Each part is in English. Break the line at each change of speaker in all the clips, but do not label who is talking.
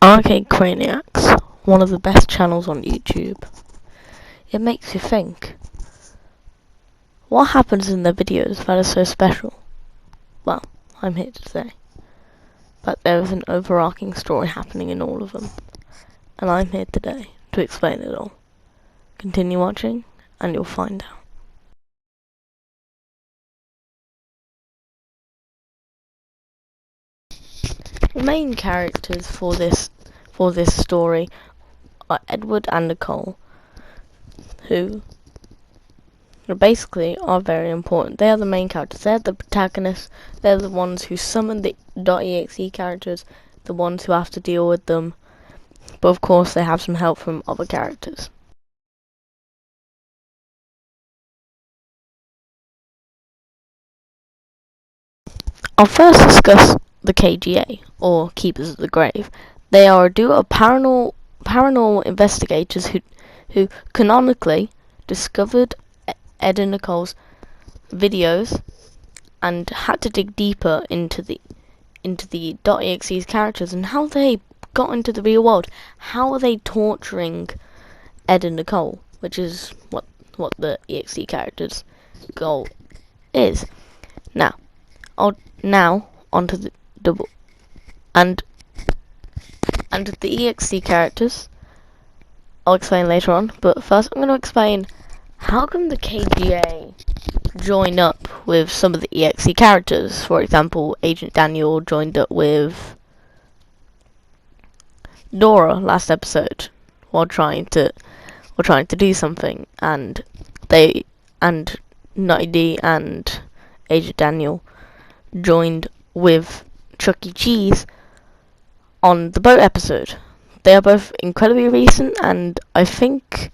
Crainiacs, one of the best channels on YouTube. It makes you think. What happens in their videos that is so special? Well, I'm here to say that there is an overarching story happening in all of them, and I'm here today to explain it all. Continue watching, and you'll find out. The main characters for this story are Edward and Nicole, who basically are very important. They are the main characters. They're the protagonists. They're the ones who summon the .exe characters, the ones who have to deal with them. But of course, they have some help from other characters. I'll first discuss the KGA, or Keepers of the Grave. They are a duo of paranormal investigators who canonically discovered Ed and Nicole's videos and had to dig deeper into the .exe's characters and how they got into the real world. How are they torturing Ed and Nicole, which is what the exe characters' goal is. Now onto the double and the exe characters. I'll explain later on, but first I'm going to explain how come the KGA join up with some of the exe characters. For example, Agent Daniel joined up with Dora last episode while trying to do something, and Nutty D and Agent Daniel joined with Chuck E. Cheese on the boat episode. They are both incredibly recent, and I think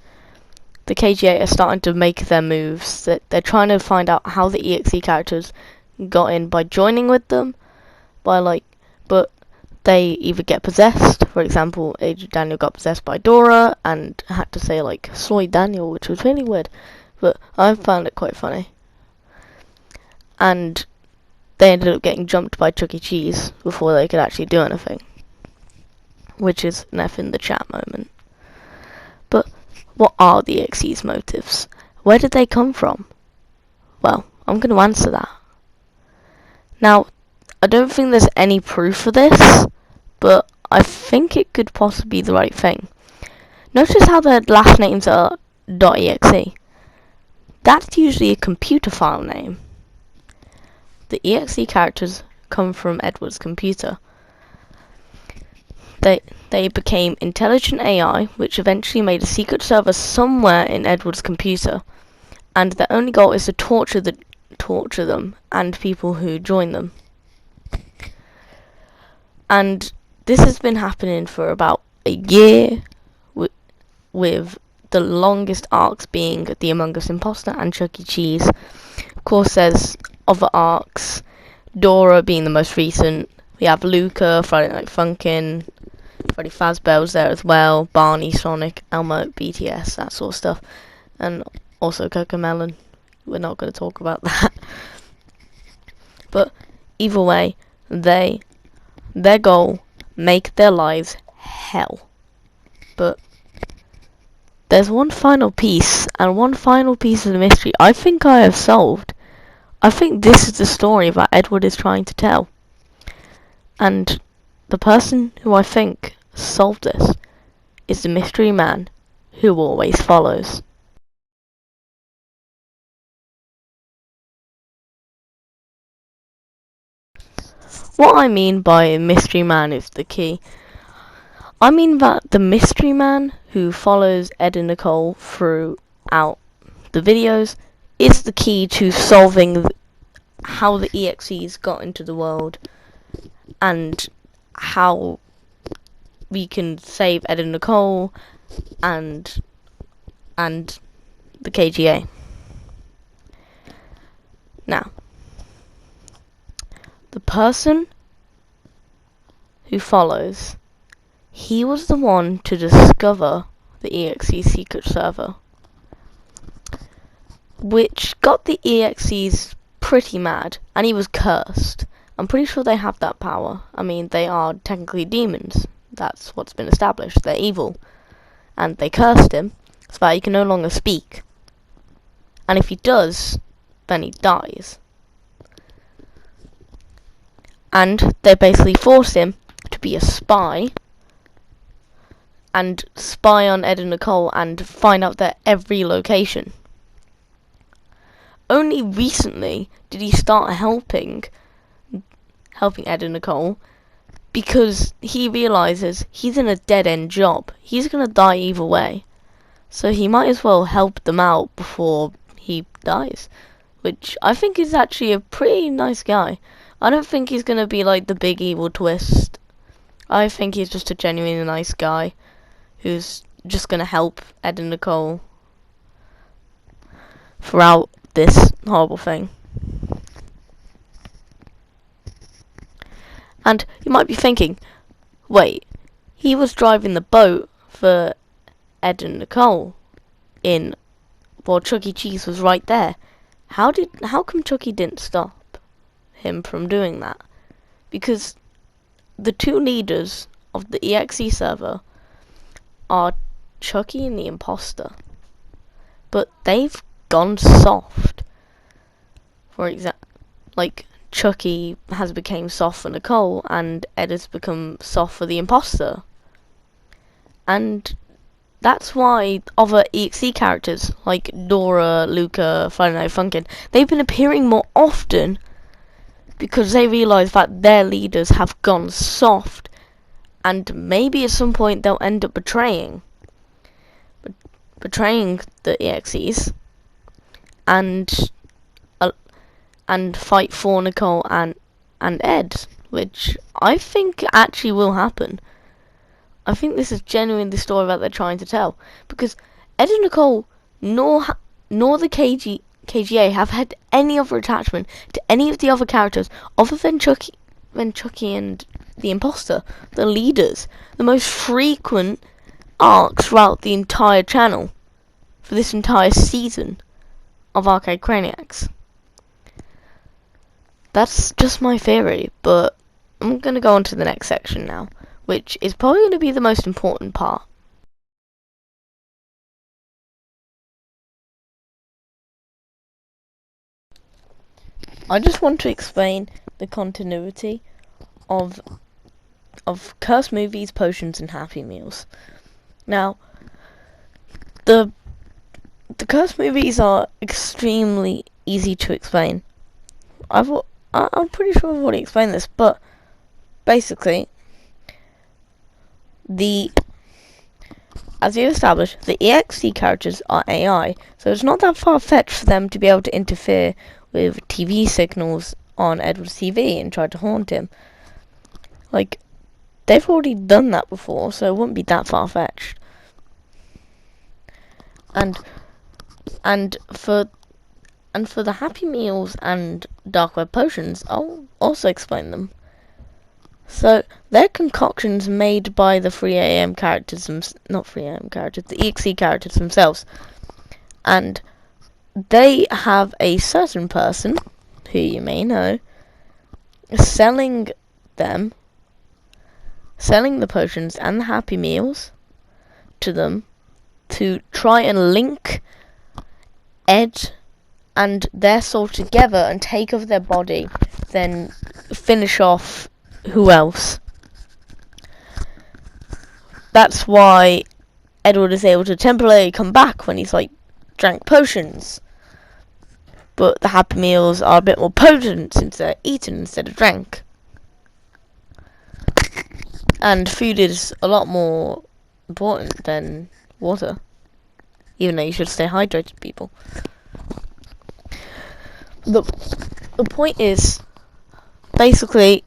the KGA are starting to make their moves. They're trying to find out how the EXE characters got in by joining with them, but they either get possessed. For example, Agent Daniel got possessed by Dora and had to say Soy Daniel, which was really weird, but I found it quite funny. And they ended up getting jumped by Chuck E. Cheese before they could actually do anything, which is an F in the chat moment. But what are the EXE's motives? Where did they come from? Well, I'm going to answer that. Now, I don't think there's any proof for this, but I think it could possibly be the right thing. Notice how their last names are .exe. That's usually a computer file name. The EXE characters come from Edward's computer. They became intelligent AI, which eventually made a secret server somewhere in Edward's computer, and their only goal is to torture them and people who join them. And this has been happening for about a year, with the longest arcs being the Among Us Imposter and Chuck E. Cheese. Of course, there's other arcs, Dora being the most recent. We have Luca, Friday Night Funkin', Freddy Fazbear's there as well, Barney, Sonic, Elmo, BTS, that sort of stuff, and also Cocomelon. We're not going to talk about that. But either way, their goal, make their lives hell. But there's one final piece, and one final piece of the mystery I think I have solved. I think this is the story that Edward is trying to tell. And the person who I think solved this is the mystery man who always follows. What I mean by mystery man is the key. I mean that the mystery man who follows Ed and Nicole throughout the videos is the key to solving how the EXEs got into the world and how we can save Ed and Nicole and the KGA. Now, the person who follows, he was the one to discover the EXE secret server, which got the EXEs pretty mad, and he was cursed. I'm pretty sure they have that power. I mean, they are technically demons, That's what's been established. They're evil. And they cursed him so that he can no longer speak. And if he does, then he dies. And they basically force him to be a spy and spy on Ed and Nicole and find out their every location. Only recently did he start helping Ed and Nicole, because he realizes he's in a dead-end job. He's gonna die either way. So he might as well help them out before he dies. Which I think is actually a pretty nice guy. I don't think he's gonna be like the big evil twist. I think he's just a genuinely nice guy who's just gonna help Ed and Nicole throughout this horrible thing. And you might be thinking, wait, he was driving the boat for Ed and Nicole while Chuck E. Cheese was right there. How come Chucky didn't stop him from doing that? Because the two leaders of the EXE server are Chucky and the Imposter. But they've gone soft. For example, like Chucky has become soft for Nicole and Ed has become soft for the Imposter. And that's why other EXE characters like Dora, Luca, Friday Night Funkin', they've been appearing more often because they realise that their leaders have gone soft, and maybe at some point they'll end up betraying the EXEs and fight for Nicole and Ed, which I think actually will happen. I think this is genuinely the story that they're trying to tell, because Ed and Nicole nor the KGA have had any other attachment to any of the other characters other than Chucky and the Imposter, the leaders, the most frequent arcs throughout the entire channel for this entire season of Arcade Crainiacs. That's just my theory, but I'm going to go on to the next section now, which is probably going to be the most important part. I just want to explain the continuity of cursed movies, potions, and Happy Meals. Now, the cursed movies are extremely easy to explain. I'm pretty sure I've already explained this, but basically, as you established, the EXE characters are AI, so it's not that far-fetched for them to be able to interfere with TV signals on Edward's TV and try to haunt him. Like, they've already done that before, so it wouldn't be that far-fetched. And for the Happy Meals and Dark Web Potions, I'll also explain them. So, they're concoctions made by the 3AM characters, not 3AM characters, the EXE characters themselves. And they have a certain person, who you may know, selling the potions and the Happy Meals to them to try and link Ed and their soul together and take over their body, then finish off who else. That's why Edward is able to temporarily come back when he's drank potions. But the Happy Meals are a bit more potent since they're eaten instead of drank. And food is a lot more important than water. Even though you should stay hydrated, people. The point is, basically,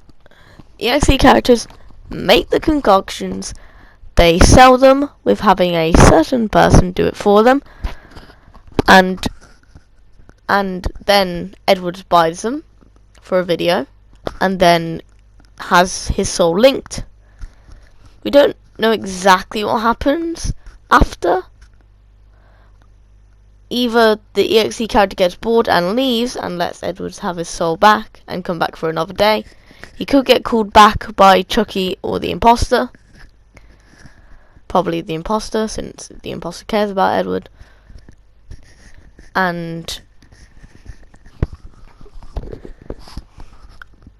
EXE characters make the concoctions, they sell them with having a certain person do it for them, and then Edward buys them for a video, and then has his soul linked. We don't know exactly what happens after. Either the EXE character gets bored and leaves and lets Edward have his soul back and come back for another day. He could get called back by Chucky or the Imposter. probably the imposter, since the imposter cares about Edward, and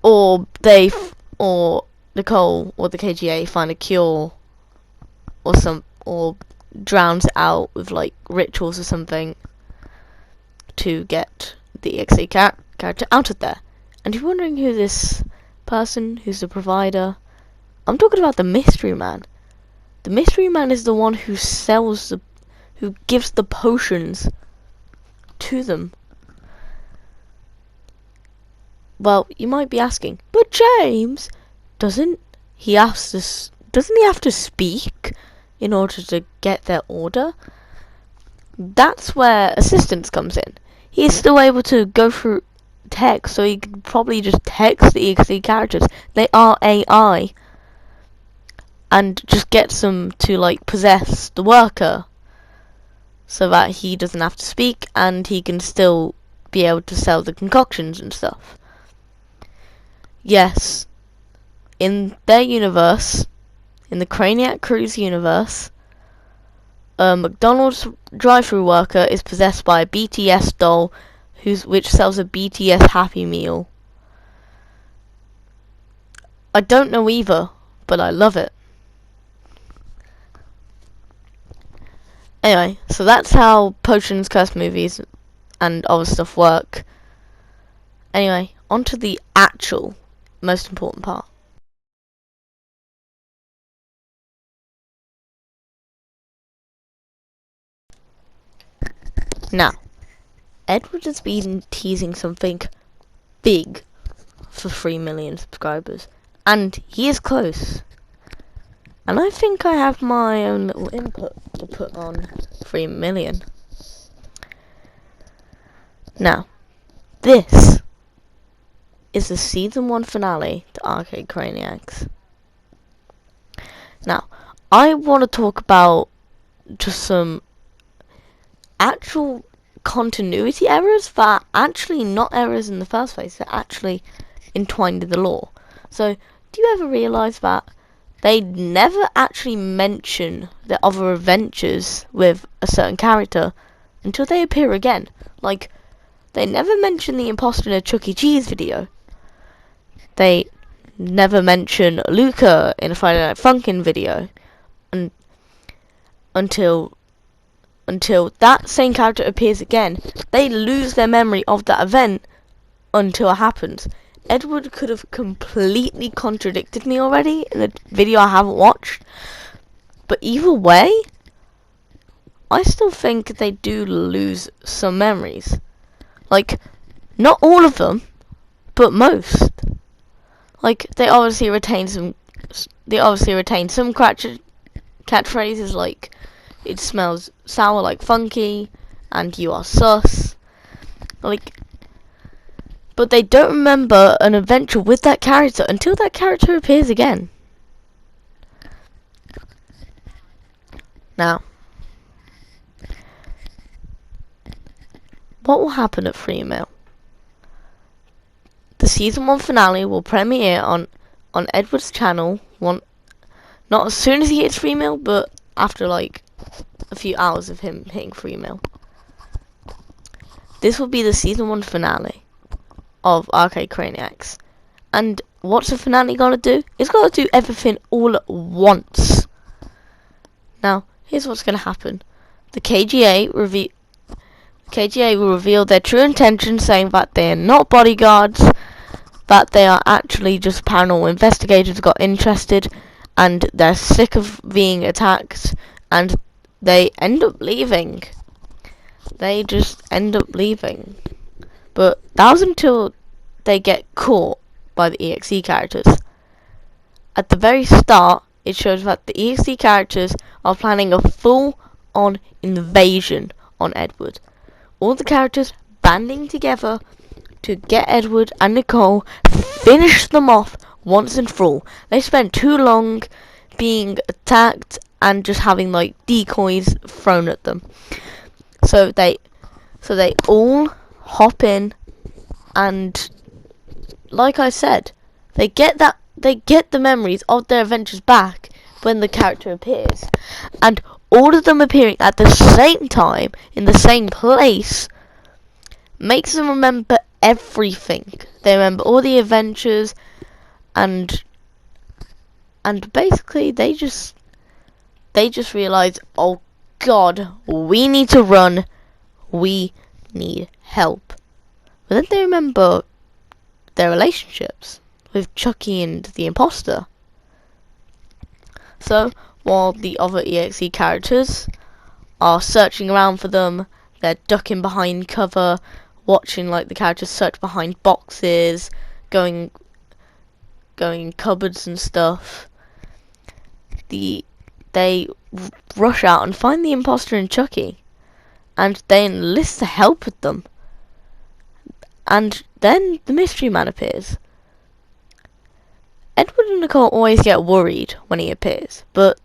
or Nicole or the KGA find a cure or drowns it out with like rituals or something to get the EXE character out of there. And if you're wondering who this person, who's the provider, I'm talking about the mystery man. The mystery man is the one who who gives the potions to them. Well, you might be asking, but James, doesn't he have to speak in order to get their order? That's where assistance comes in. He is still able to go through text, so he could probably just text the EXE characters. They are AI. And just gets them to like possess the worker, so that he doesn't have to speak and he can still be able to sell the concoctions and stuff. Yes, in their universe, in the Crainiac Cruise universe, a McDonald's drive-thru worker is possessed by a BTS doll which sells a BTS Happy Meal. I don't know either, but I love it. Anyway, so that's how potions, curse movies, and other stuff work. Anyway, on to the actual most important part. Now, Edward has been teasing something big for 3 million subscribers, and he is close. And I think I have my own little input to put on 3 million. Now, this is the season 1 finale to Arcade Crainiacs. Now, I want to talk about just some actual continuity errors that are actually not errors in the first place. They're actually entwined in the lore. So, do you ever realise that they never actually mention the other adventures with a certain character until they appear again? Like, they never mention the imposter in a Chuck E. Cheese video. They never mention Luca in a Friday Night Funkin' video. And until that same character appears again, they lose their memory of that event until it happens. Edward could have completely contradicted me already in a video I haven't watched. But either way, I still think they do lose some memories. Like, not all of them, but most. Like, they obviously retain some catchphrases like, it smells sour like funky, and you are sus. Like, but they don't remember an adventure with that character until that character appears again. Now, what will happen at 3 mil? The season 1 finale will premiere on Edward's channel, not as soon as he hits 3 mil, but after like a few hours of him hitting 3 mil. This will be the season 1 finale of Arcade Crainiacs. And what's the finale gonna do? It's gonna do everything all at once. Now, here's what's gonna happen. The KGA will reveal their true intentions, saying that they are not bodyguards, that they are actually just paranormal investigators who got interested, and they're sick of being attacked, and they end up leaving. They just end up leaving. But that was until they get caught by the EXE characters. At the very start, it shows that the EXE characters are planning a full-on invasion on Edward. All the characters banding together to get Edward and Nicole, finish them off once and for all. They spent too long being attacked and just having like decoys thrown at them. So they all hop in, and like I said, they get the memories of their adventures back, when the character appears. And all of them appearing at the same time, in the same place, makes them remember everything. They remember all the adventures, and basically they just realise, oh god, we need to run, we need help. But then they remember their relationships with Chucky and the imposter. So while the other EXE characters are searching around for them, they're ducking behind cover, watching like the characters search behind boxes, going in cupboards and stuff. They rush out and find the imposter and Chucky, and they enlist the help with them. And then the mystery man appears. Edward and Nicole always get worried when he appears, but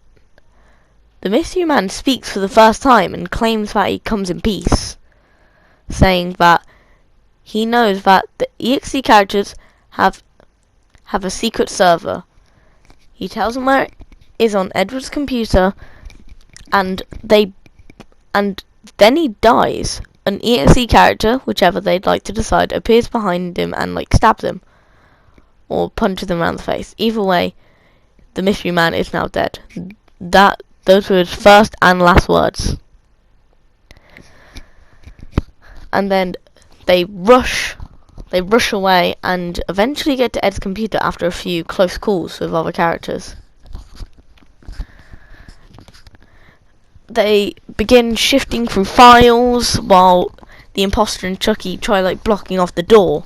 the mystery man speaks for the first time and claims that he comes in peace, saying that he knows that the EXE characters have a secret server. He tells them where it is on Edward's computer, and then he dies. An EXE character, whichever they'd like to decide, appears behind him and like stabs him or punches him around the face. Either way, the mystery man is now dead. Those were his first and last words. And then they rush away and eventually get to Ed's computer after a few close calls with other characters. They begin shifting through files while the imposter and Chucky try like blocking off the door.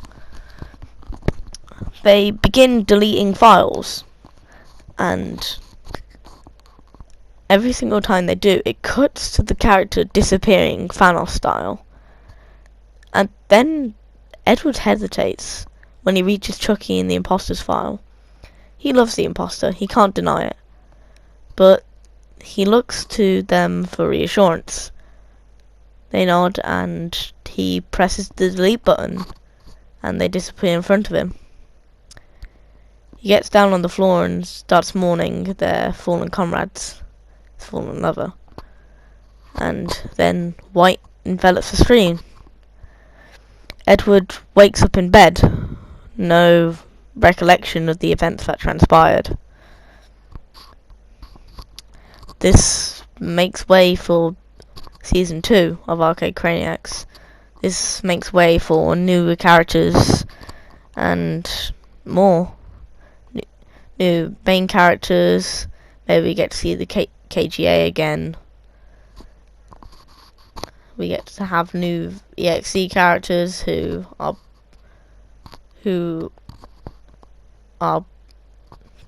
They begin deleting files, and every single time they do, it cuts to the character disappearing Thanos style. And then Edward hesitates when he reaches Chucky in the imposter's file. He loves the imposter, he can't deny it, but he looks to them for reassurance. They nod and he presses the delete button and they disappear in front of him. He gets down on the floor and starts mourning their fallen comrades, his fallen lover. And then white envelops the screen. Edward wakes up in bed, no recollection of the events that transpired. This makes way for Season 2 of Arcade Crainiacs. This makes way for newer characters and more. New main characters. Maybe we get to see the KGA again. We get to have new EXE characters who are the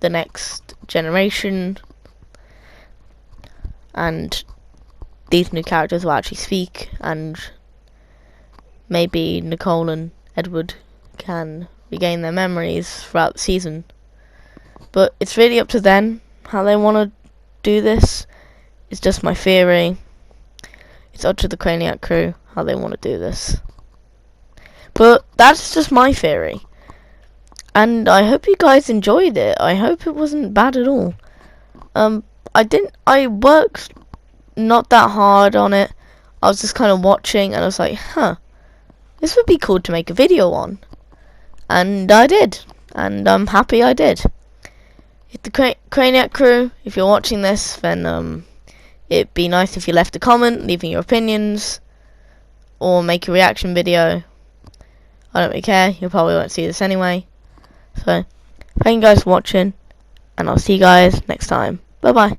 next generation. And these new characters will actually speak, and maybe Nicole and Edward can regain their memories throughout the season. But it's really up to them how they want to do this. It's just my theory. It's up to the Crainiac crew how they want to do this. But that's just my theory. And I hope you guys enjoyed it. I hope it wasn't bad at all. I worked not that hard on it. I was just kind of watching and I was like, this would be cool to make a video on. And I did. And I'm happy I did. If the Crainiac crew, if you're watching this, then it'd be nice if you left a comment, leaving your opinions, or make a reaction video. I don't really care. You probably won't see this anyway. So, thank you guys for watching, and I'll see you guys next time. Bye bye.